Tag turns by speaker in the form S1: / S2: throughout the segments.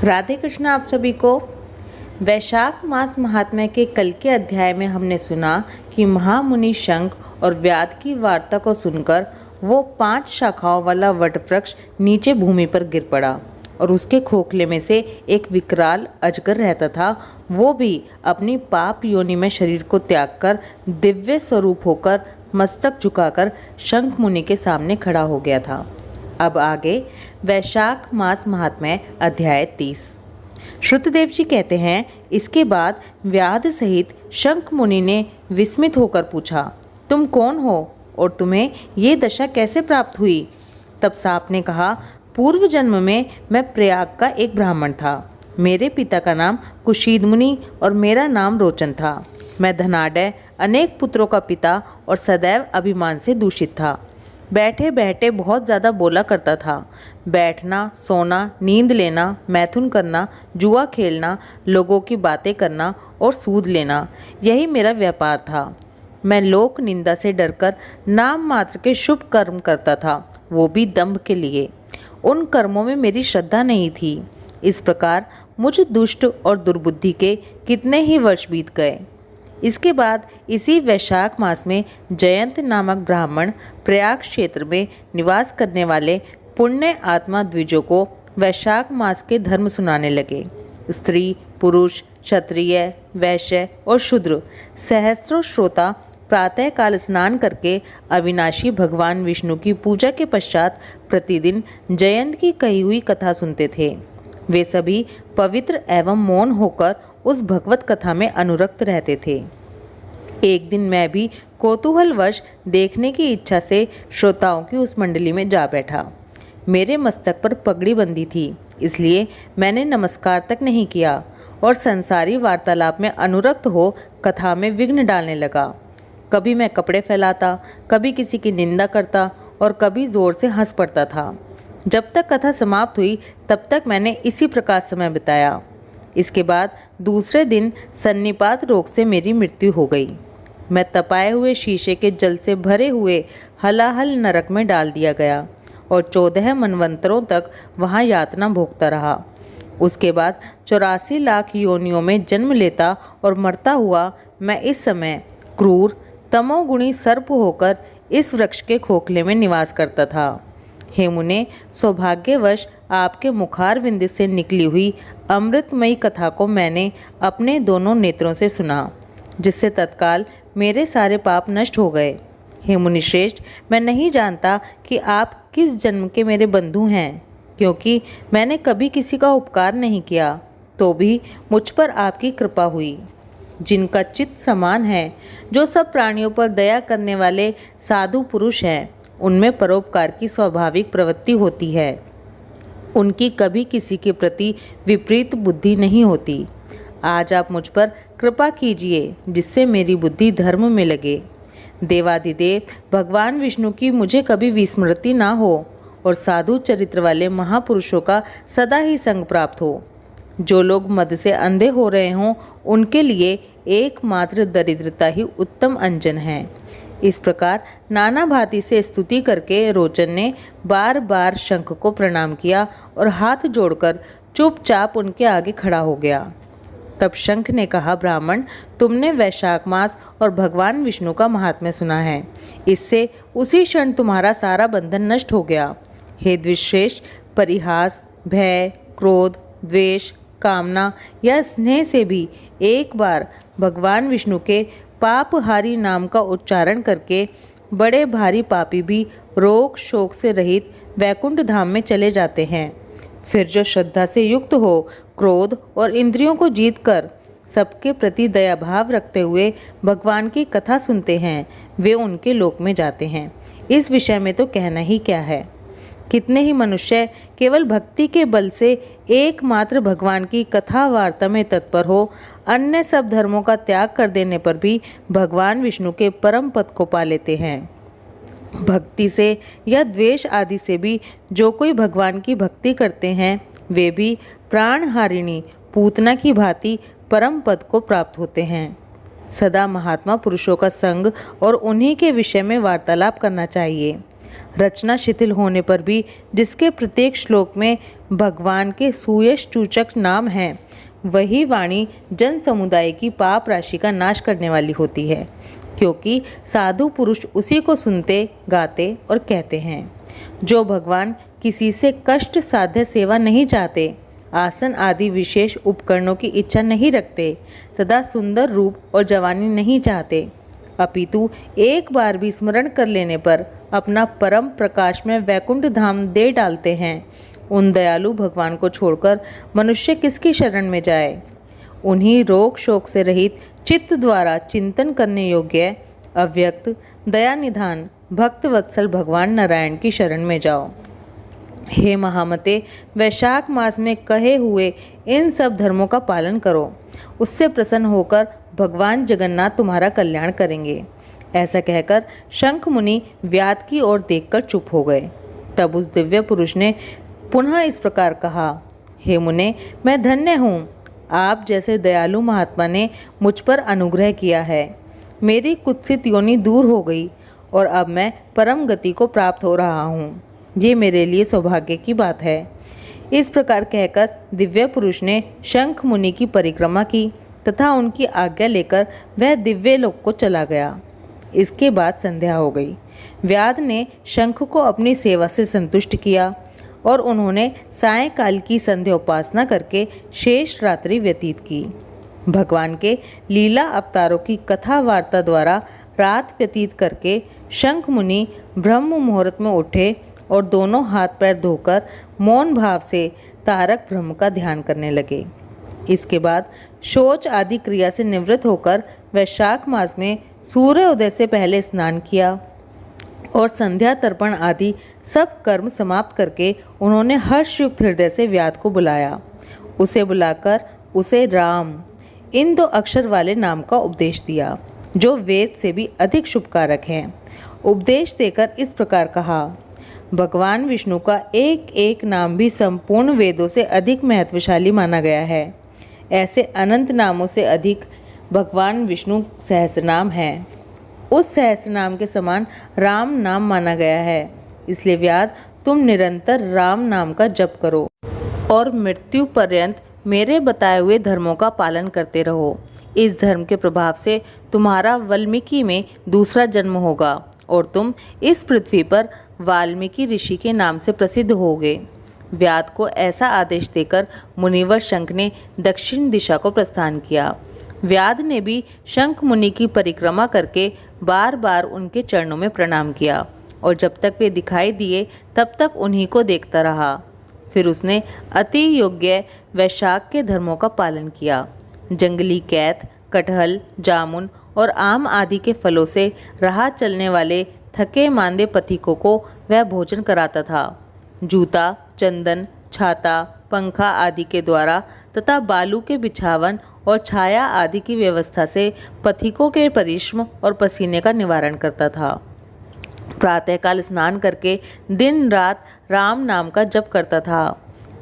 S1: राधे कृष्ण आप सभी को। वैशाख मास महात्म्य के कल के अध्याय में हमने सुना कि महामुनि शंख और व्याध की वार्ता को सुनकर वो 5 शाखाओं वाला वटवृक्ष नीचे भूमि पर गिर पड़ा और उसके खोखले में से एक विकराल अजगर रहता था। वो भी अपनी पाप योनि में शरीर को त्याग कर दिव्य स्वरूप होकर मस्तक झुकाकर शंख मुनि के सामने खड़ा हो गया था। अब आगे वैशाख मास महात्म्य अध्याय 30। श्रुतदेव जी कहते हैं, इसके बाद व्याध सहित शंख मुनि ने विस्मित होकर पूछा, तुम कौन हो और तुम्हें ये दशा कैसे प्राप्त हुई? तब सांप ने कहा, पूर्व जन्म में मैं प्रयाग का एक ब्राह्मण था। मेरे पिता का नाम कुशीद मुनि और मेरा नाम रोचन था। मैं धनाढ्य, अनेक पुत्रों का पिता और सदैव अभिमान से दूषित था। बैठे बैठे बहुत ज़्यादा बोला करता था। बैठना, सोना, नींद लेना, मैथुन करना, जुआ खेलना, लोगों की बातें करना और सूद लेना, यही मेरा व्यापार था। मैं लोक निंदा से डरकर नाम मात्र के शुभ कर्म करता था, वो भी दंभ के लिए। उन कर्मों में मेरी श्रद्धा नहीं थी। इस प्रकार मुझ दुष्ट और दुर्बुद्धि के कितने ही वर्ष बीत गए। इसके बाद इसी वैशाख मास में जयंत नामक ब्राह्मण प्रयाग क्षेत्र में निवास करने वाले पुण्य आत्मा द्विजों को वैशाख मास के धर्म सुनाने लगे। स्त्री, पुरुष, क्षत्रिय, वैश्य और शूद्र सहस्त्रों श्रोता प्रातःकाल स्नान करके अविनाशी भगवान विष्णु की पूजा के पश्चात प्रतिदिन जयंत की कही हुई कथा सुनते थे। वे सभी पवित्र एवं मौन होकर उस भगवत कथा में अनुरक्त रहते थे। एक दिन मैं भी कौतूहलवश देखने की इच्छा से श्रोताओं की उस मंडली में जा बैठा। मेरे मस्तक पर पगड़ी बंधी थी, इसलिए मैंने नमस्कार तक नहीं किया और संसारी वार्तालाप में अनुरक्त हो कथा में विघ्न डालने लगा। कभी मैं कपड़े फैलाता, कभी किसी की निंदा करता और कभी जोर से हंस पड़ता था। जब तक कथा समाप्त हुई तब तक मैंने इसी प्रकार समय बिताया। इसके बाद दूसरे दिन सन्निपात रोग से मेरी मृत्यु हो गई। मैं तपाए हुए शीशे के जल से भरे हुए हलाहल नरक में डाल दिया गया और 14 मनवंतरों तक वहाँ यातना भोगता रहा। उसके बाद 84 लाख योनियों में जन्म लेता और मरता हुआ मैं इस समय क्रूर तमोगुणी सर्प होकर इस वृक्ष के खोखले में निवास करता था। हे मुने, सौभाग्यवश आपके मुखारविंद से निकली हुई अमृतमयी कथा को मैंने अपने दोनों नेत्रों से सुना, जिससे तत्काल मेरे सारे पाप नष्ट हो गए। हे मुनिश्रेष्ठ, मैं नहीं जानता कि आप किस जन्म के मेरे बंधु हैं, क्योंकि मैंने कभी किसी का उपकार नहीं किया, तो भी मुझ पर आपकी कृपा हुई। जिनका चित्त समान है, जो सब प्राणियों पर दया करने वाले साधु पुरुष हैं, उनमें परोपकार की स्वाभाविक प्रवृत्ति होती है। उनकी कभी किसी के प्रति विपरीत बुद्धि नहीं होती। आज आप मुझ पर कृपा कीजिए, जिससे मेरी बुद्धि धर्म में लगे। देवादिदेव भगवान विष्णु की मुझे कभी विस्मृति ना हो और साधु चरित्र वाले महापुरुषों का सदा ही संग प्राप्त हो। जो लोग मद से अंधे हो रहे हों, उनके लिए एकमात्र दरिद्रता ही उत्तम अंजन है। इस प्रकार नाना भांति से स्तुति करके रोचन ने बार बार शंख को प्रणाम किया और हाथ जोड़कर चुपचाप उनके आगे खड़ा हो गया। तब शंख ने कहा, ब्राह्मण, तुमने वैशाख मास और भगवान विष्णु का महात्म्य सुना है। इससे उसी क्षण तुम्हारा सारा बंधन नष्ट हो गया। हे द्विश्रेष्ठ, परिहास, भय, क्रोध, द्वेष, कामना या स्नेह से भी एक बार भगवान विष्णु के पापहारी नाम का उच्चारण करके बड़े भारी पापी भी रोग शोक से रहित वैकुंठ धाम में चले जाते हैं। फिर जो श्रद्धा से युक्त हो, क्रोध और इंद्रियों को जीतकर सबके प्रति दया भाव रखते हुए भगवान की कथा सुनते हैं, वे उनके लोक में जाते हैं। इस विषय में तो कहना ही क्या है। कितने ही मनुष्य केवल भक्ति के बल से एकमात्र भगवान की कथा वार्ता में तत्पर हो, अन्य सब धर्मों का त्याग कर देने पर भी भगवान विष्णु के परम पद को पा लेते हैं। भक्ति से या द्वेष आदि से भी जो कोई भगवान की भक्ति करते हैं, वे भी प्राणहारिणी पूतना की भांति परम पद को प्राप्त होते हैं। सदा महात्मा पुरुषों का संग और उन्हीं के विषय में वार्तालाप करना चाहिए। रचना शिथिल होने पर भी जिसके प्रत्येक श्लोक में भगवान के सुयश सूचक नाम हैं, वही वाणी जन समुदाय की पाप राशि का नाश करने वाली होती है, क्योंकि साधु पुरुष उसी को सुनते, गाते और कहते हैं। जो भगवान किसी से कष्ट साध्य सेवा नहीं चाहते, आसन आदि विशेष उपकरणों की इच्छा नहीं रखते तथा सुंदर रूप और जवानी नहीं चाहते, अपितु एक बार भी स्मरण कर लेने पर अपना परम प्रकाश में वैकुंठ धाम दे डालते हैं, उन दयालु भगवान को छोड़कर मनुष्य किसकी शरण में जाए। उन्हीं रोग शोक से रहित चित्त द्वारा चिंतन करने योग्य अव्यक्त दया निधान भक्त वत्सल भगवान नारायण की शरण में जाओ। हे महामते, वैशाख मास में कहे हुए इन सब धर्मों का पालन करो, उससे प्रसन्न होकर भगवान जगन्नाथ तुम्हारा कल्याण करेंगे। ऐसा कहकर शंख मुनि व्याध की ओर देखकर चुप हो गए। तब उस दिव्य पुरुष ने पुनः इस प्रकार कहा, हे मुने, मैं धन्य हूँ, आप जैसे दयालु महात्मा ने मुझ पर अनुग्रह किया है। मेरी कुत्सित योनि दूर हो गई और अब मैं परम गति को प्राप्त हो रहा हूँ। ये मेरे लिए सौभाग्य की बात है। इस प्रकार कहकर दिव्य पुरुष ने शंख मुनि की परिक्रमा की तथा उनकी आज्ञा लेकर वह दिव्य लोक को चला गया। इसके बाद संध्या हो गई। व्याध ने शंख को अपनी सेवा से संतुष्ट किया और उन्होंने सायंकाल की संध्या उपासना करके शेष रात्रि व्यतीत की। भगवान के लीला अवतारों की कथा वार्ता द्वारा रात व्यतीत करके शंख मुनि ब्रह्म मुहूर्त में उठे और दोनों हाथ पैर धोकर मौन भाव से तारक ब्रह्म का ध्यान करने लगे। इसके बाद शौच आदि क्रिया से निवृत्त होकर वैशाख मास में सूर्योदय से पहले स्नान किया और संध्या तर्पण आदि सब कर्म समाप्त करके उन्होंने हर्षयुक्त हृदय से व्याध को बुलाया। उसे बुलाकर उसे राम, इन 2 अक्षर वाले नाम का उपदेश दिया, जो वेद से भी अधिक शुभकारक हैं। उपदेश देकर इस प्रकार कहा, भगवान विष्णु का एक एक नाम भी संपूर्ण वेदों से अधिक महत्वशाली माना गया है। ऐसे अनंत नामों से अधिक भगवान विष्णु सहस्रनाम है। उस सहस्रनाम के समान राम नाम माना गया है। इसलिए व्याध, तुम निरंतर राम नाम का जप करो और मृत्यु पर्यंत मेरे बताए हुए धर्मों का पालन करते रहो। इस धर्म के प्रभाव से तुम्हारा वाल्मीकि में दूसरा जन्म होगा और तुम इस पृथ्वी पर वाल्मीकि ऋषि के नाम से प्रसिद्ध होगे। व्याध को ऐसा आदेश देकर मुनिवर शंख ने दक्षिण दिशा को प्रस्थान किया। व्याध ने भी शंख मुनि की परिक्रमा करके बार बार उनके चरणों में प्रणाम किया और जब तक वे दिखाई दिए तब तक उन्हीं को देखता रहा। फिर उसने अति योग्य वैशाख के धर्मों का पालन किया। जंगली कैथ, कटहल, जामुन और आम आदि के फलों से राह चलने वाले थके मांदे पथिकों को वह भोजन कराता था। जूता, चंदन, छाता, पंखा आदि के द्वारा तथा बालू के बिछावन और छाया आदि की व्यवस्था से पथिकों के परिश्रम और पसीने का निवारण करता था। प्रातःकाल स्नान करके दिन रात राम नाम का जप करता था।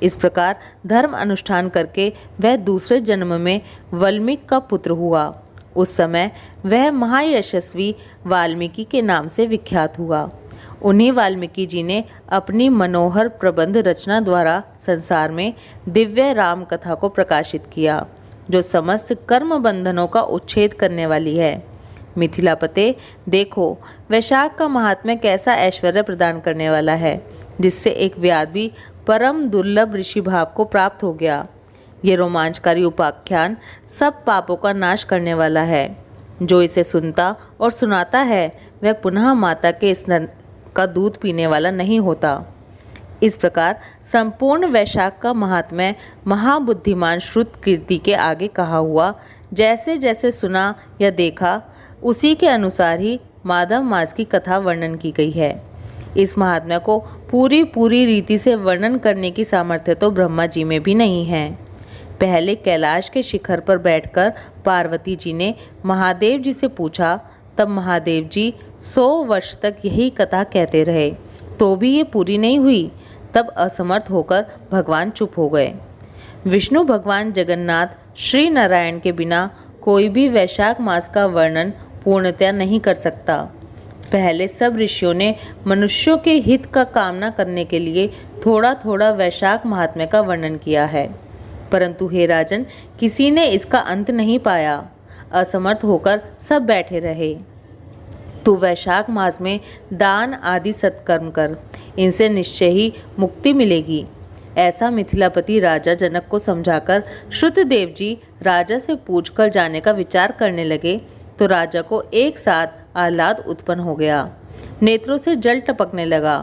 S1: इस प्रकार धर्म अनुष्ठान करके वह दूसरे जन्म में वाल्मीकि का पुत्र हुआ। उस समय वह महायशस्वी वाल्मीकि के नाम से विख्यात हुआ। उन्हीं वाल्मीकि जी ने अपनी मनोहर प्रबंध रचना द्वारा संसार में दिव्य राम कथा को प्रकाशित किया, जो समस्त कर्म बंधनों का उच्छेद करने वाली है। मिथिलापते, देखो वैशाख का महात्म्य कैसा ऐश्वर्य प्रदान करने वाला है, जिससे एक व्याध भी परम दुर्लभ ऋषि भाव को प्राप्त हो गया। ये रोमांचकारी उपाख्यान सब पापों का नाश करने वाला है। जो इसे सुनता और सुनाता है वह पुनः माता के स्तन का दूध पीने वाला नहीं होता। इस प्रकार संपूर्ण वैशाख का महात्म्य महाबुद्धिमान श्रुत कीर्ति के आगे कहा हुआ जैसे जैसे सुना या देखा उसी के अनुसार ही माधव मास की कथा वर्णन की गई है। इस महात्म्य को पूरी रीति से वर्णन करने की सामर्थ्य तो ब्रह्मा जी में भी नहीं है। पहले कैलाश के शिखर पर बैठकर पार्वती जी ने महादेव जी से पूछा, तब महादेव जी 100 वर्ष तक यही कथा कहते रहे, तो भी ये पूरी नहीं हुई। तब असमर्थ होकर भगवान चुप हो गए। विष्णु भगवान जगन्नाथ श्री नारायण के बिना कोई भी वैशाख मास का वर्णन पूर्णतया नहीं कर सकता। पहले सब ऋषियों ने मनुष्यों के हित का कामना करने के लिए थोड़ा थोड़ा वैशाख महात्म्य का वर्णन किया है, परंतु हे राजन, किसी ने इसका अंत नहीं पाया। असमर्थ होकर सब बैठे रहे। तू वैशाख मास में दान आदि सत्कर्म कर, इनसे निश्चय ही मुक्ति मिलेगी। ऐसा मिथिलापति राजा जनक को समझाकर श्रुतदेव जी राजा से पूछकर जाने का विचार करने लगे तो राजा को एक साथ आह्लाद उत्पन्न हो गया, नेत्रों से जल टपकने लगा।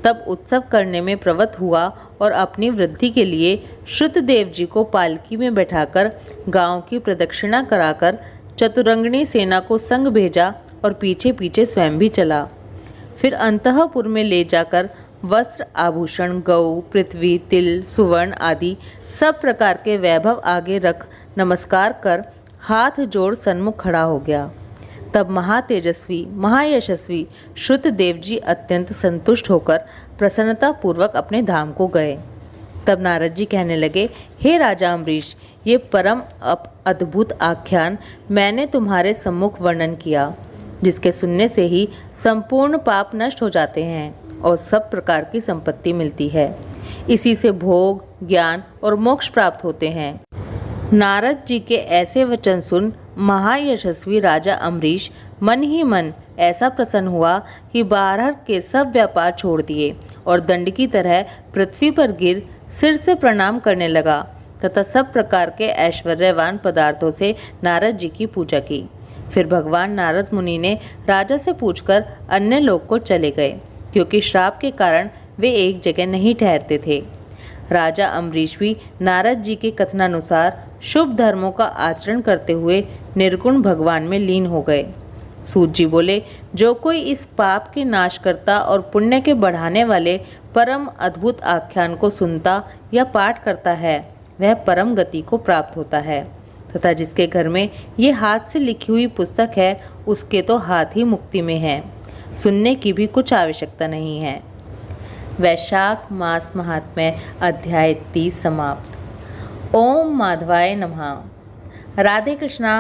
S1: तब उत्सव करने में प्रवृत्त हुआ और अपनी वृद्धि के लिए श्रुतदेव जी को पालकी में बैठाकर गांव की प्रदक्षिणा कराकर चतुरंगिणी सेना को संग भेजा और पीछे पीछे स्वयं भी चला। फिर अंतःपुर में ले जाकर वस्त्र, आभूषण, गौ, पृथ्वी, तिल, सुवर्ण आदि सब प्रकार के वैभव आगे रख नमस्कार कर हाथ जोड़ सन्मुख खड़ा हो गया। तब महातेजस्वी महायशस्वी श्रुतदेव जी अत्यंत संतुष्ट होकर प्रसन्नता पूर्वक अपने धाम को गए। तब नारद जी कहने लगे, हे राजा अम्बरीश, ये परम अद्भुत आख्यान मैंने तुम्हारे सम्मुख वर्णन किया, जिसके सुनने से ही संपूर्ण पाप नष्ट हो जाते हैं और सब प्रकार की संपत्ति मिलती है। इसी से भोग, ज्ञान और मोक्ष प्राप्त होते हैं। नारद जी के ऐसे वचन सुन महायशस्वी राजा अम्बरीश मन ही मन ऐसा प्रसन्न हुआ कि बाहर के सब व्यापार छोड़ दिए और दंड की तरह पृथ्वी पर गिर सिर से प्रणाम करने लगा तथा सब प्रकार के ऐश्वर्यवान पदार्थों से नारद जी की पूजा की। फिर भगवान नारद मुनि ने राजा से पूछकर अन्य लोक को चले गए, क्योंकि श्राप के कारण वे एक जगह नहीं ठहरते थे। राजा अम्बरीश भी नारद जी के कथनानुसार शुभ धर्मों का आचरण करते हुए निर्गुण भगवान में लीन हो गए। सूत जी बोले, जो कोई इस पाप के नाशकर्ता और पुण्य के बढ़ाने वाले परम अद्भुत आख्यान को सुनता या पाठ करता है, वह परम गति को प्राप्त होता है, तथा जिसके घर में ये हाथ से लिखी हुई पुस्तक है, उसके तो हाथ ही मुक्ति में है, सुनने की भी कुछ आवश्यकता नहीं है। वैशाख मास महात्म्य अध्याय 30 समाप्त। ओम माधवाय नमः। राधे कृष्णा।